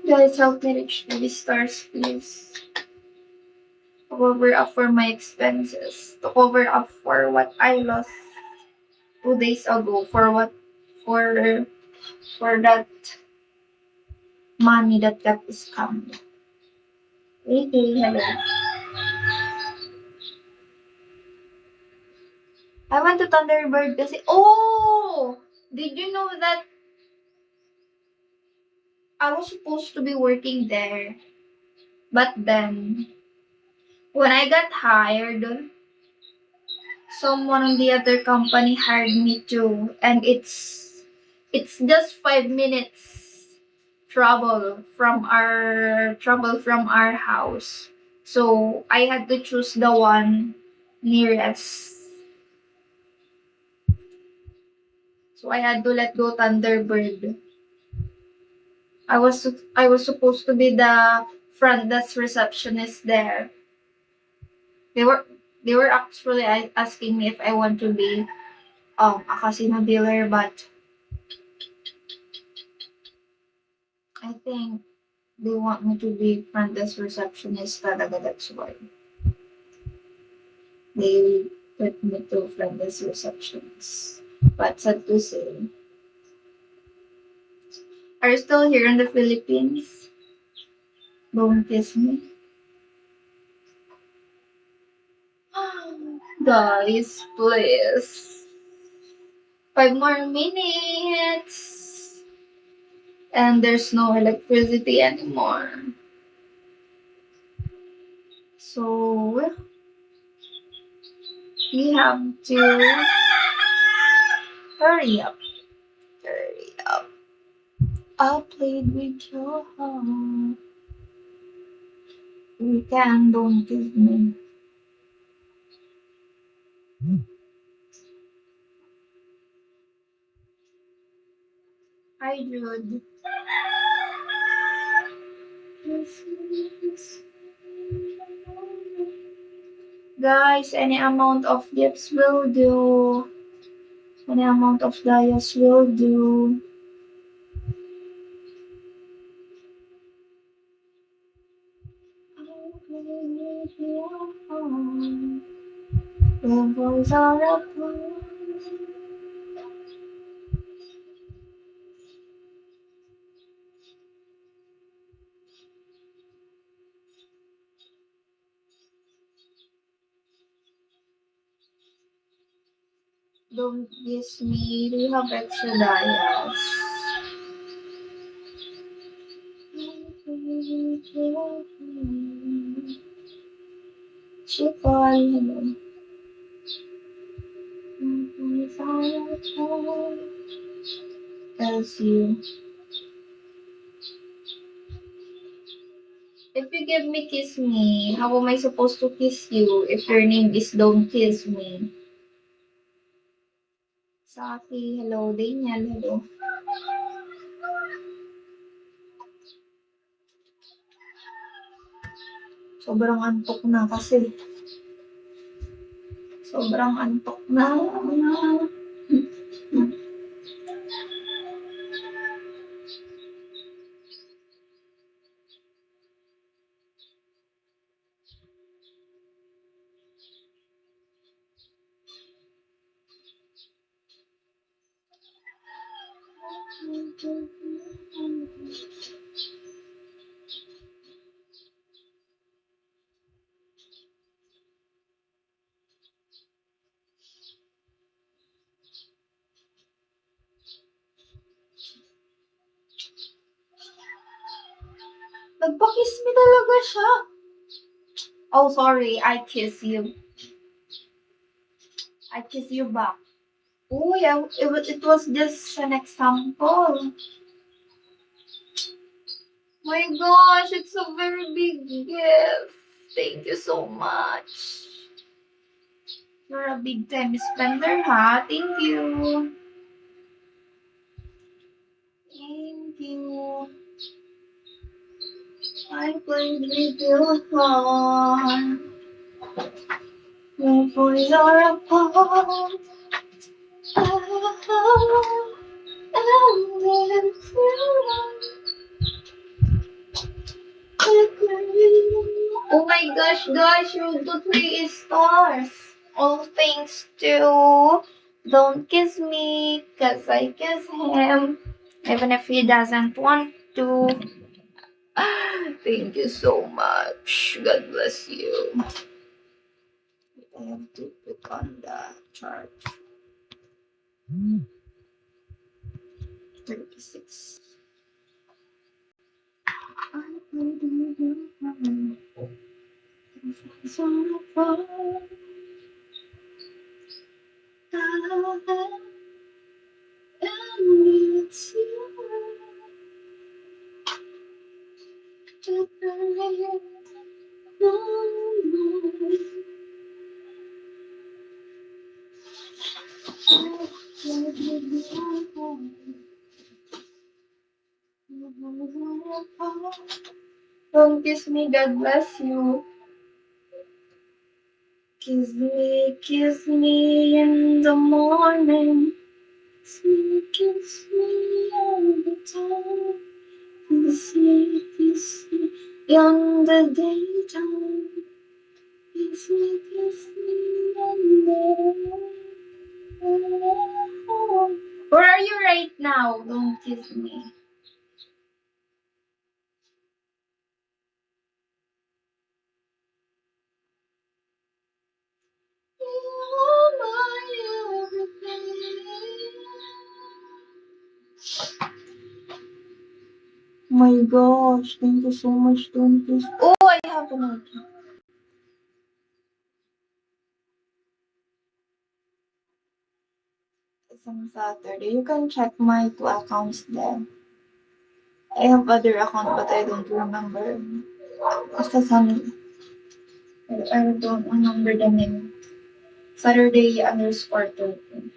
Guys, help me reach 3 stars, please. To cover up for my expenses. To cover up for what I lost 2 days ago. For for that money that got scammed. Okay, hello. I went to Thunderbird kasi, oh! Did you know that I was supposed to be working there? But then, when I got hired, someone on the other company hired me too. And it's just 5 minutes travel from our house. So I had to choose the one nearest. So I had to let go Thunderbird. I was supposed to be the front desk receptionist there. They were they were actually asking me if I want to be a casino dealer, but I think they want me to be front desk receptionist talaga, that's why. They put me to front desk receptionist. But sad to say. Are you still here in the Philippines? Don't kiss me. Guys, please. 5 more minutes. And there's no electricity anymore. So, we have to hurry up. Hurry up. I played with your heart. You can, don't kiss me. Hi, Jude. Guys, any amount of gifts will do. Any amount of dias will do. Your voice are apart. Don't kiss me. Do you have extra dias? She called hello. As you. If you give me kiss me, how am I supposed to kiss you if your name is Don't Kiss Me? Saki, hello. Daniel, hello. Sobrang antok na kasi. Sobrang antok na. Nagpa-kiss me talaga siya. Oh, sorry. I kiss you. I kiss you back. Oh, yeah. It was just an example. My gosh, it's a very big gift. Thank you so much. You're a big time spender, ha? Thank you. Thank you. I played with your heart. Your boys are apart. And then through gosh, guys, Road to 3 stars. All thanks to Don't Kiss Me, cause I kiss him. Even if he doesn't want to. Thank you so much. God bless you. I have to click on the chart. 36. Don't kiss me, God bless you. Kiss me in the morning. Kiss me all the time. Kiss me in the daytime. Kiss me in the Where are you right now? Don't kiss me. You're my everything. My gosh, thank you so much, don't kiss. Oh, I have an idea. It's on Saturday. You can check my 2 accounts there. I have other account but I don't remember. Basta some I don't remember the name. Saturday underscore 13.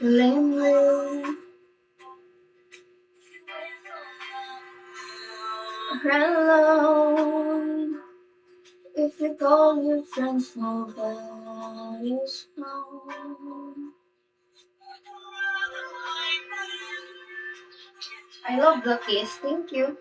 Lemon. Hello. If you call your friends, nobody's home. I love the kiss. Thank you.